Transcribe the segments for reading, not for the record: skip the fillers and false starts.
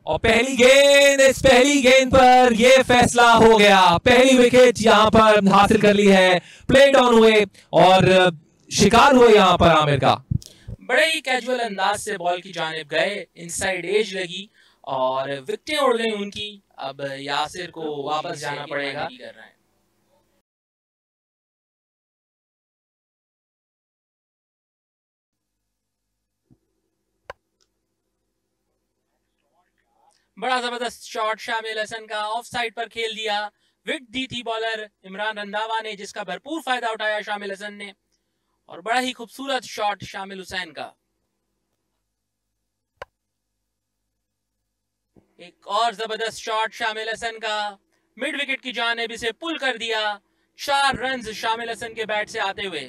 और इस पहली गेंद पर यह फैसला हो गया। पहली विकेट यहां पर हासिल कर ली है, प्ले डाउन हुए और शिकार हुए यहां पर आमिर का। बड़े ही कैजुअल अंदाज से बॉल की जानिब गए, इनसाइड एज लगी और विकेटें उड़ गई उनकी। अब यासिर को वापस जाना पड़ेगा। बड़ा जबरदस्त शॉट शामिल हसन का, ऑफ साइड पर खेल दिया। विकेट दी थी बॉलर इमरान रंधावा ने, जिसका भरपूर फायदा उठाया शामिल हसन ने। और बड़ा ही खूबसूरत शॉट शामिल हुसैन का। एक और जबरदस्त शॉट शामिल हसन का, मिड विकेट की जानिब इसे पुल कर दिया। 4 रन शामिल हसन के बैट से आते हुए।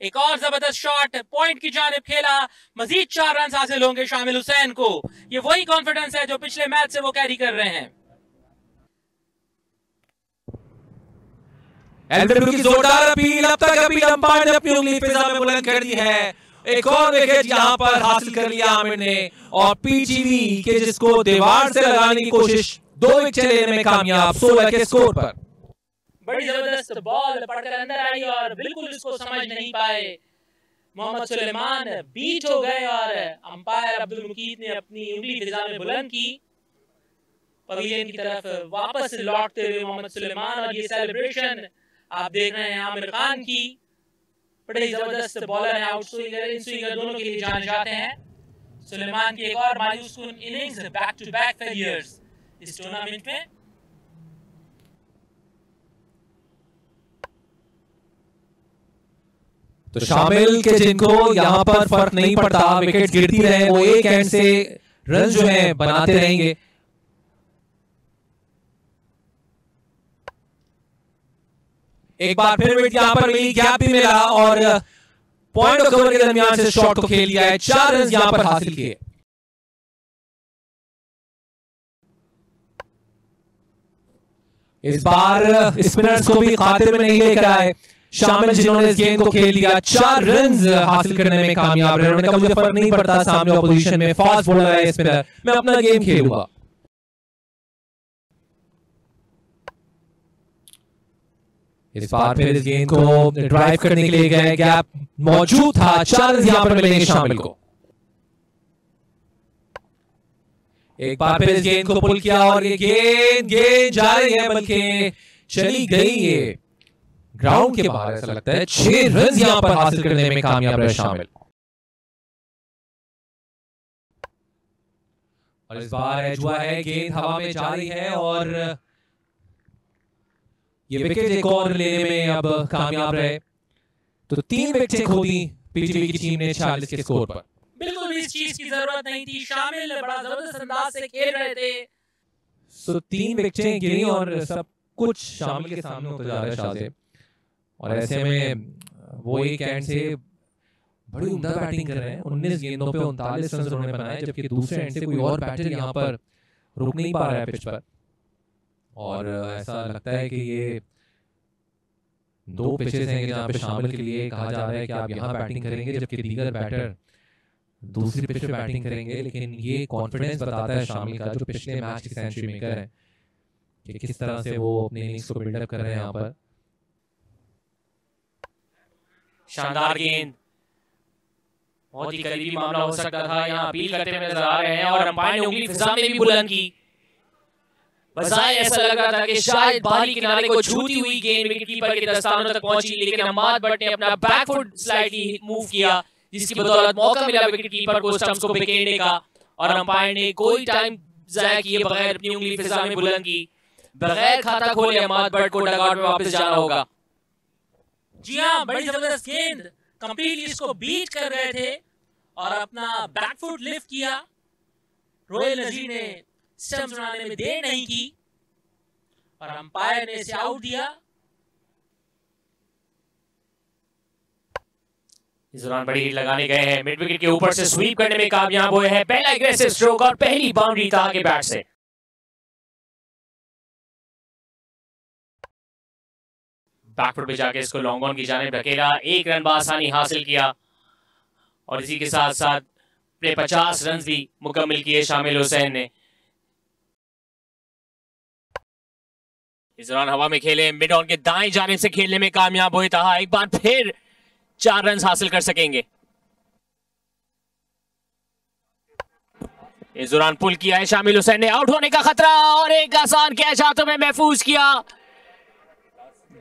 एक और जबरदस्त शॉट पॉइंट की जानिब खेला, मजीद 4 रन हासिल होंगे शामिल हुसैन को। ये वही कॉन्फिडेंस है जो पिछले मैच से वो कैरी कर रहे हैं। एलबीडब्ल्यू की जोरदार अपील, अब तक अपील अंपायर ने अपनी उंगली फिजा में बुलंद कर दी है। एक और विकेट यहां पर हासिल कर लिया आमिर ने और पीटीवी के जिसको दीवार से लगाने की कोशिश 2 विकेट लेने में कामयाब 16 के स्कोर पर। बड़ी जबरदस्त बॉल पड़कर अंदर आई और बिल्कुल इसको समझ नहीं पाए मोहम्मद सुलेमान, बीट हो गए और अंपायर अब्दुल मुकीत ने अपनी उंगली फिजा में बुलंद की। पवेलियन की तरफ वापस लौटते हुए मोहम्मद सुलेमान, और ये सेलिब्रेशन आप देख रहे हैं आमिर खान की। बड़े जबरदस्त बॉलर हैं, आउट स्विंगर इन स्विंगर दोनों के लिए जाने जाते हैं। सुलेमान की एक और मायूस कुन innings, back to back failures इस टूर्नामेंट में। तो शामिल के जिनको यहां पर फर्क नहीं पड़ता, विकेट गिरती रहे, वो एक एंड से रन जो है बनाते रहेंगे। एक बार फिर विकेट यहां पर मिली, गैप भी मिला और पॉइंट और कवर के दरमियान से शॉट को खेल दिया है। 4 रन यहां पर हासिल किए। इस बार स्पिनर्स को भी खाते में नहीं लेकर आए शामिल, जिन्होंने इस गेंद को खेल दिया। 4 रन हासिल करने में कामयाब रहे। उन्होंने कहा मुझे फर्क नहीं पड़ता सामने ऑपोजिशन में फास्ट बॉलर है स्पिनर, मैं अपना गेम खेलूंगा। इस बार फिर इस गेंद को ड्राइव करने के लिए गए, गैप मौजूद था। 4 रन यहां पर मिलेंगे शामिल को। एक बार फिर इस गेंद को पुल किया और ये गेंद जा रही है, बल्कि चली गई ये ग्राउंड के बाहर। ऐसा लगता है 6 रन यहां पर हासिल करने में कामयाब रहे शामिल। और इस बार एज हुआ है, गेंद हवा में जा रही है और ये विकेट एक और लेने में अब कामयाब रहे। तो 3 विकेटें खो दी पीटीवी की टीम ने 46 के स्कोर पर। बिल्कुल भी इस चीज की जरूरत नहीं थी, शामिल बड़ा जबरदस्त अंदाज से खेल रहे थे। सो 3 विकेटें गिरी और सब कुछ शामिल के सामने होता जा रहा है शाहजेब। और ऐसे में वो एक एंड से बड़ी उम्दा बैटिंग कर रहे हैं। 19 गेंदों पे 39 रन उन्होंने बनाए, जबकि दूसरे एंड से कोई और बैटर यहां पर रुक नहीं पा रहा है पिच पर। और ऐसा लगता है कि ये 2 पिचेस हैं जहां पे शामिल के लिए कहा जा रहा है कि आप यहां बैटिंग करेंगे, जबकि दीगर बैटर दूसरी पिच पे बैटिंग करेंगे। लेकिन ये कॉन्फिडेंस बताता है शामिल का, जो पिछले मैच की सेंचुरी मेकर है, कि किस तरह से वो अपने इनिंग्स को बिल्डअप कर रहे हैं यहां पर। शानदार गेंद, बहुत ही करीबी मामला हो सकता था, यहाँ अपील करते हुए नजर आ रहे हैं और अंपायर ने उंगली फिजा में भी बुलंद की। बजाय ऐसा लग रहा था कि शायद बाहरी किनारे को छूती हुई गेंद विकेटकीपर के दस्तानों तक पहुंची, लेकिन अहमद भट्ट ने अपना बैकफुट स्लाइडली मूव किया, जिसकी बदौलत मौका मिला विकेटकीपर को स्टंप्स को बिखेरने का। और अंपायर ने कोई टाइम जाया किए बगैर अपनी उंगली फिजा में बुलंद की। बगैर खाता खोले अहमद भट्ट को डगआउट में वापस जाना होगा। जी हाँ, बड़ी जबरदस्त गेंद, कंप्लीटली इसको बीट कर रहे थे और अपना बैकफुट लिफ्ट किया। रोयल नजीर ने स्टंप्स बनाने में देर नहीं की और अंपायर ने इसे आउट दिया। इस दौरान बड़ी हिट लगाने गए हैं, मिड विकेट के ऊपर से स्वीप करने में कामयाब हुए हैं। पहला एग्रेसिव स्ट्रोक और पहली बाउंड्री था आगे बैट से। बैकफुट पे जाके इसको लॉन्ग ऑन की जानिब धकेला, 1 रन बासानी हासिल किया। और इसी के साथ साथ अपने 50 रन भी मुकम्मल किए शामिल हुसैन ने। इस दौरान हवा में खेले, मिड ऑन के दाएं जाने से खेलने में कामयाब हुए ताहा एक बार फिर 4 रन हासिल कर सकेंगे। इस दौरान पुल किया है शामिल हुसैन ने, आउट होने का खतरा और एक आसान कैच हाथों में महफूज किया।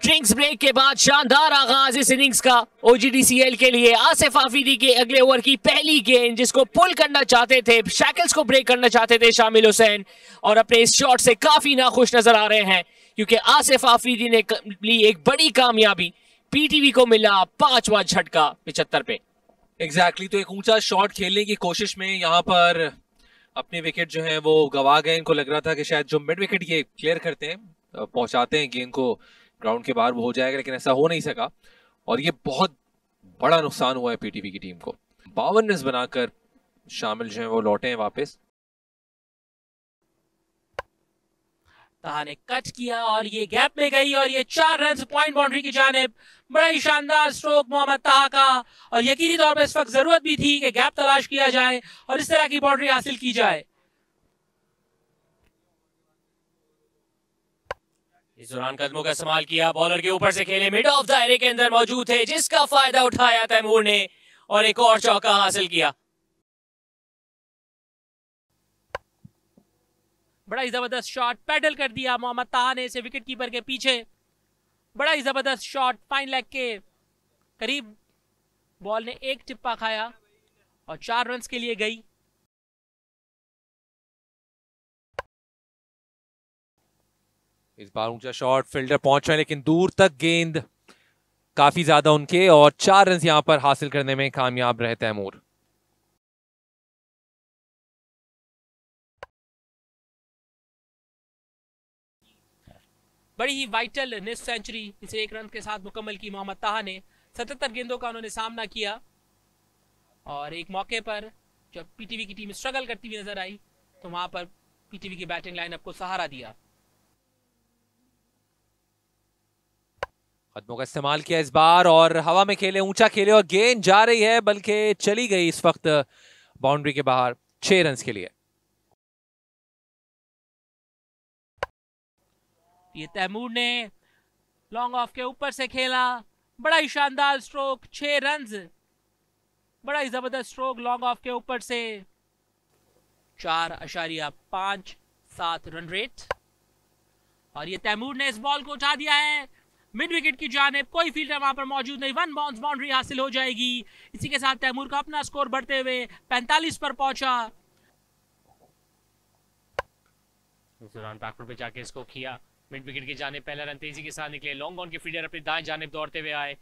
ड्रिंक्स ब्रेक के बाद शानदार आगाज इस इनिंग्स का ओजीडीसीएल के लिए। आसिफ आफरीदी के अगले ओवर की पहली गेंद जिसको पुल करना चाहते थे, शैकल्स को ब्रेक करना चाहते थे शामिल हुसैन, और अपने इस शॉट से काफी नाखुश नजर आ रहे हैं क्योंकि आसिफ आफरीदी ने ली एक बड़ी कामयाबी। पीटीवी को मिला 5वां झटका 75 पे। एग्जैक्टली तो एक ऊंचा शॉट खेलने की कोशिश में यहाँ पर अपने विकेट जो है वो गवा गए। इनको लग रहा था कि शायद जो मिड विकेट ये क्लियर करते हैं, पहुंचाते हैं गेंद को ग्राउंड के बाहर, वो हो जाएगा, लेकिन ऐसा हो नहीं सका और ये बहुत बड़ा नुकसान हुआ है पीटीवी की टीम को। 52 रन बनाकर शामिल जो है वो लौटे हैं वापस। ताहा ने कट किया और ये गैप में गई और ये 4 रन पॉइंट बाउंड्री की जानिब। बड़ा ही शानदार स्ट्रोक मोहम्मद ताहा का, और यकीनी तौर पर इस वक्त जरूरत भी थी कि गैप तलाश किया जाए और इस तरह की बाउंड्री हासिल की जाए। इस दौरान कदमों का इस्तेमाल किया, बॉलर के ऊपर से खेले, मिड ऑफ दायरे के अंदर मौजूद थे जिसका फायदा उठाया तैमूर ने और एक और चौका हासिल किया। बड़ा ही जबरदस्त शॉट पैडल कर दिया मोहम्मद ताहा ने इसे विकेट कीपर के पीछे। बड़ा ही जबरदस्त शॉट, फाइन लेग के करीब बॉल ने एक टिप्पा खाया और 4 रन के लिए गई। इस बार ऊंचा शॉट, फील्डर पहुंच रहे लेकिन दूर तक गेंद काफी ज्यादा उनके, और 4 रन यहां पर हासिल करने में कामयाब रहे तैमूर। बड़ी ही वाइटल निस्फ सेंचुरी इसे 1 रन के साथ मुकम्मल की मोहम्मद ताहा ने। 77 गेंदों का उन्होंने सामना किया और एक मौके पर जब पीटीवी की टीम स्ट्रगल करती हुई नजर आई तो वहां पर पीटीवी की बैटिंग लाइनअप को सहारा दिया। कदमों का इस्तेमाल किया इस बार और हवा में खेले, ऊंचा खेले और गेंद जा रही है बल्कि चली गई इस वक्त बाउंड्री के बाहर 6 रन के लिए। ये तैमूर ने लॉन्ग ऑफ के ऊपर से खेला, बड़ा ही शानदार स्ट्रोक, 6 रन, बड़ा ही जबरदस्त स्ट्रोक लॉन्ग ऑफ के ऊपर से। 4.57 रन रेट और ये तैमूर ने इस बॉल को उठा दिया है मिड विकेट की जानिब। कोई फील्डर वहां पर मौजूद नहीं, 1 बाउंस बाउंड्री हासिल हो जाएगी। इसी के साथ तैमूर का अपना स्कोर बढ़ते हुए 45 पर पहुंचा। इस दौरान बैकवर्ड पे जाके इसको किया, मिड विकेट की जानिब पहला रन तेजी के साथ निकले, लॉन्ग ऑन के फील्डर अपनी दाएं जानिब दौड़ते हुए आए।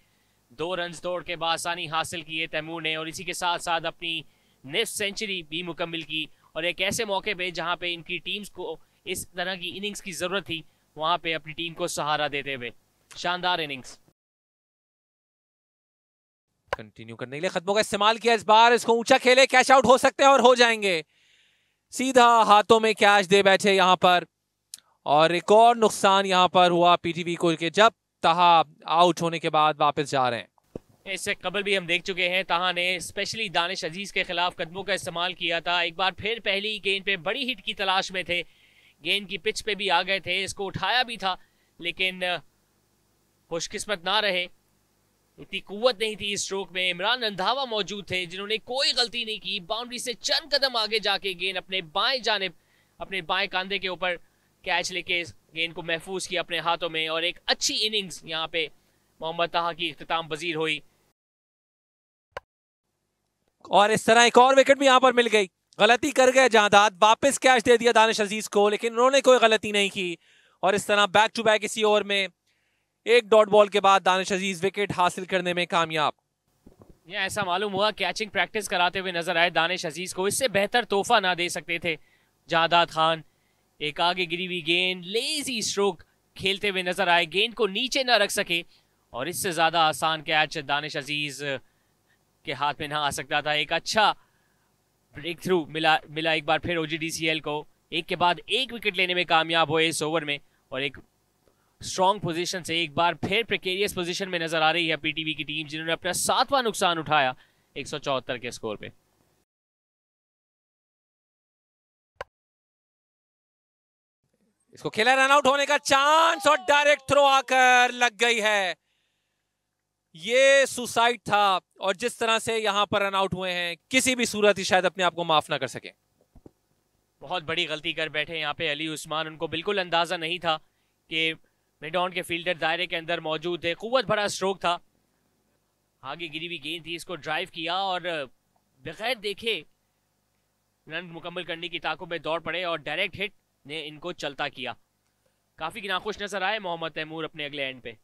2 रन दौड़ के बाद आसानी हासिल किए तैमूर ने और इसी के साथ साथ अपनी नेक्स्ट सेंचुरी भी मुकम्मल की। और एक ऐसे मौके पे जहां पे इनकी टीम्स को इस तरह की इनिंग्स की जरूरत थी, वहां पे अपनी टीम को सहारा देते हुए शानदार इनिंग्स। कंटिन्यू करने के लिए कदमों का इस्तेमाल किया इस बार, इसको ऊंचा खेले, कैच आउट हो सकते हैं और हो जाएंगे। सीधा हाथों में कैच दे बैठे यहां पर और एक और नुकसान यहां पर हुआ पीटीवी को कि जब ताहा आउट होने के बाद वापस जा रहे हैं। इससे कबल भी हम देख चुके हैं ताहा ने स्पेशली दानिश अजीज के खिलाफ कदमों का इस्तेमाल किया था। एक बार फिर पहली गेंद पे बड़ी हिट की तलाश में थे, गेंद की पिच पे भी आ गए थे, इसको उठाया भी था लेकिन खुशकिस्मत ना रहे, इतनी कुव्वत नहीं थी इस स्ट्रोक में। इमरान रंधावा मौजूद थे जिन्होंने कोई गलती नहीं की, बाउंड्री से चंद कदम आगे जाके गेंद अपने बाएं जानिब अपने बाएं कांधे के ऊपर कैच लेके गेंद को महफूज किया अपने हाथों में और एक अच्छी इनिंग्स यहाँ पे मोहम्मद ताहा की इख्तिताम पजीर हुई। और इस तरह एक और विकेट भी यहां पर मिल गई। गलती कर गए जादाद, वापस कैच दे दिया दानिश अजीज को, लेकिन उन्होंने कोई गलती नहीं की और इस तरह बैक टू बैक इसी ओवर में एक डॉट बॉल के बाद दानिश अजीज विकेट हासिल करने में कामयाब। ये ऐसा मालूम हुआ कैचिंग प्रैक्टिस कराते हुए नजर आए दानिश अजीज को, इससे बेहतर तोहफा ना दे सकते थे जादाद खान। एक आगे गिरी हुई गेंद, लेजी स्ट्रोक खेलते हुए नजर आए, गेंद को नीचे ना रख सके और इससे ज्यादा आसान कैच दानिश अजीज के हाथ में ना आ सकता था। एक अच्छा ब्रेक थ्रू मिला एक बार फिर ओजीडीसीएल को, एक के बाद एक विकेट लेने में कामयाब हुए इस ओवर में और एक स्ट्रॉन्ग पोजीशन से एक बार फिर प्रिकेरियस पोजीशन में नजर आ रही है पीटीवी की टीम, जिन्होंने अपना 7वां नुकसान उठाया 174 के स्कोर पे। इसको खेला, रन आउट होने का चांस और डायरेक्ट थ्रो आकर लग गई है। ये सुसाइड था और जिस तरह से यहां पर रन आउट हुए हैं, किसी भी सूरत ही शायद अपने आप को माफ ना कर सके। बहुत बड़ी गलती कर बैठे यहाँ पे अली उस्मान। उनको बिल्कुल अंदाजा नहीं था कि मिड ऑन के फील्डर दायरे के अंदर मौजूद थे। कुव्वत भरा स्ट्रोक था, आगे गिरी हुई गेंद थी, इसको ड्राइव किया और बगैर देखे रन मुकम्मल करने की ताक़त में दौड़ पड़े और डायरेक्ट हिट ने इनको चलता किया। काफी नाखुश नजर आए मोहम्मद तैमूर अपने अगले एंड पे।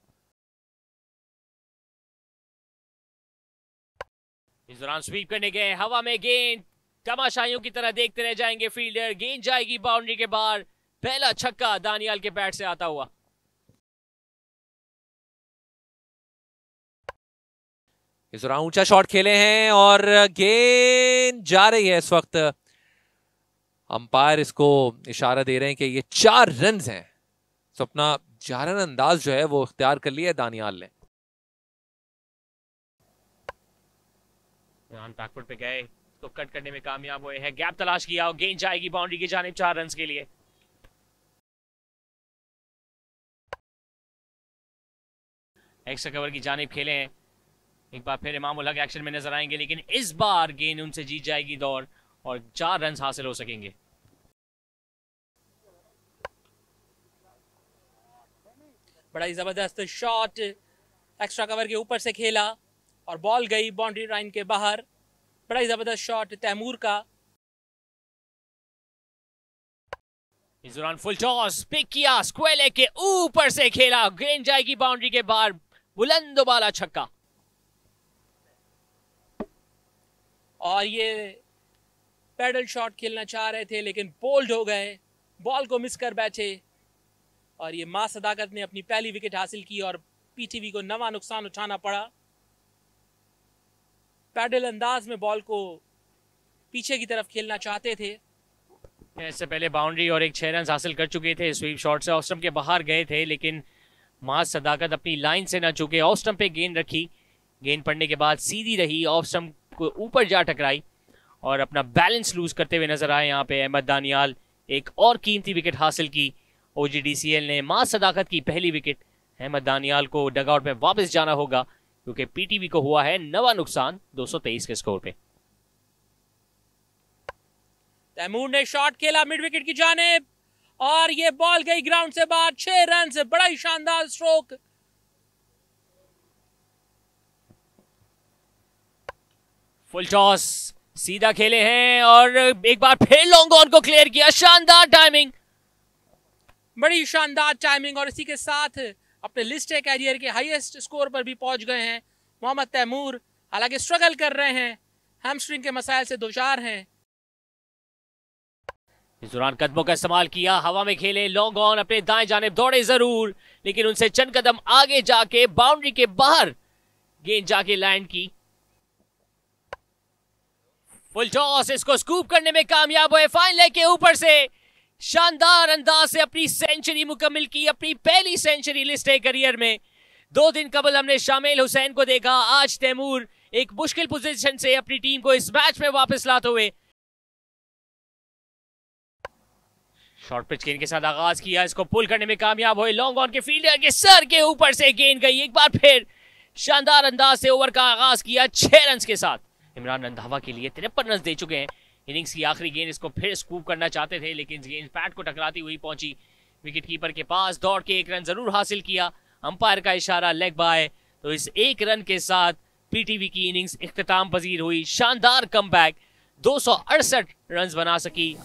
इस दौरान स्वीप करने गए, हवा में गेंद, तमाशाइयों की तरह देखते रह जाएंगे फील्डर। गेंद जाएगी बाउंड्री के बाहर। पहला छक्का दानियाल के बैट से आता हुआ। इस दौरान ऊंचा शॉट खेले हैं और गेंद जा रही है। इस वक्त अंपायर इसको इशारा दे रहे हैं कि ये 4 रन हैं। तो अपना जारन अंदाज जो है वो इख्तियार कर लिया दानियाल ने। बैकफुट पे गए तो कट करने में कामयाब हुए हैं। गैप तलाश किया और गेंद जाएगी बाउंड्री की जानिब 4 रन के लिए। एक्स्ट्रा कवर की जानिब खेले हैं। एक बार फिर इमाम उल हक एक्शन में नजर आएंगे, लेकिन इस बार गेंद उनसे जीत जाएगी दौड़ और 4 रन हासिल हो सकेंगे। बड़ा ही जबरदस्त शॉट एक्स्ट्रा कवर के ऊपर से खेला और बॉल गई बाउंड्री लाइन के बाहर। बड़ा ही जबरदस्त शॉट तैमूर का। इस दौरान फुल टॉस पिक किया, स्क्वायर लेग के ऊपर से खेला, गेंद जाएगी बाउंड्री के बाहर। बुलंद वाला छक्का। और ये पैडल शॉट खेलना चाह रहे थे लेकिन बोल्ड हो गए, बॉल को मिस कर बैठे और ये मां सदाकत ने अपनी पहली विकेट हासिल की और पीटीवी को नवा नुकसान उठाना पड़ा। पैडल अंदाज में बॉल को पीछे की तरफ खेलना चाहते थे। इससे पहले बाउंड्री और एक 6 रन हासिल कर चुके थे स्वीप शॉट से। ऑफ स्टंप के बाहर गए थे लेकिन मां सदाकत अपनी लाइन से न चूके, ऑफ स्टंप पे गेंद रखी। गेंद पड़ने के बाद सीधी रही, ऑफ स्टंप को ऊपर जा टकराई और अपना बैलेंस लूज करते हुए नजर आए यहाँ पे अहमद दानियाल। एक और कीमती विकेट हासिल की OGDCL ने। मां सदाकत की पहली विकेट। अहमद दानियाल को डगआउट में वापस जाना होगा क्योंकि पीटीवी को हुआ है नवा नुकसान 223 के स्कोर पे। तैमूर ने शॉट खेला मिड विकेट की जानिब और ये बॉल गई ग्राउंड से बाहर। 6 रन से बड़ा ही शानदार स्ट्रोक। फुल टॉस सीधा खेले हैं और एक बार फिर लॉन्ग ऑन को क्लियर किया। शानदार टाइमिंग, बड़ी शानदार टाइमिंग और इसी के साथ अपने लिस्ट ए कैरियर के हाईएस्ट स्कोर पर भी पहुंच गए हैं मोहम्मद तैमूर। हालांकि स्ट्रगल कर रहे हैं, हैमस्ट्रिंग के मसाइल से दोचार हैं। इस दौरान कदमों का इस्तेमाल किया, हवा में खेले, लॉन्ग ऑन, अपने दाएं जानिब दौड़े जरूर लेकिन उनसे चंद कदम आगे जाके बाउंड्री के बाहर गेंद जाके लैंड की। फुल टॉस, इसको स्कूप करने में कामयाब हुए। फाइन लेग के ऊपर से शानदार अंदाज से अपनी सेंचुरी मुकम्मल की, अपनी पहली सेंचुरी लिस्ट ए करियर में। 2 दिन कबल हमने शामिल हुसैन को देखा, आज तैमूर एक मुश्किल पोजीशन से अपनी टीम को इस मैच में वापस लाते हुए। शॉर्ट पिच गेंद के साथ आगाज किया, इसको पुल करने में कामयाब हुए। लॉन्ग ऑन के फील्डर के सर के ऊपर से गेंद गई। एक बार फिर शानदार अंदाज से ओवर का आगाज किया 6 रन के साथ। इमरान रंधावा के लिए 53 रन दे चुके हैं। इनिंग्स की आखिरी गेंद, इसको फिर स्कूप करना चाहते थे लेकिन गेंद पैड को टकराती हुई पहुंची विकेट कीपर के पास। दौड़ के 1 रन जरूर हासिल किया, अंपायर का इशारा लेग बाय। तो इस 1 रन के साथ पीटीवी की इनिंग्स इख्तिताम पजीर हुई। शानदार कमबैक, 268 रन बना सकी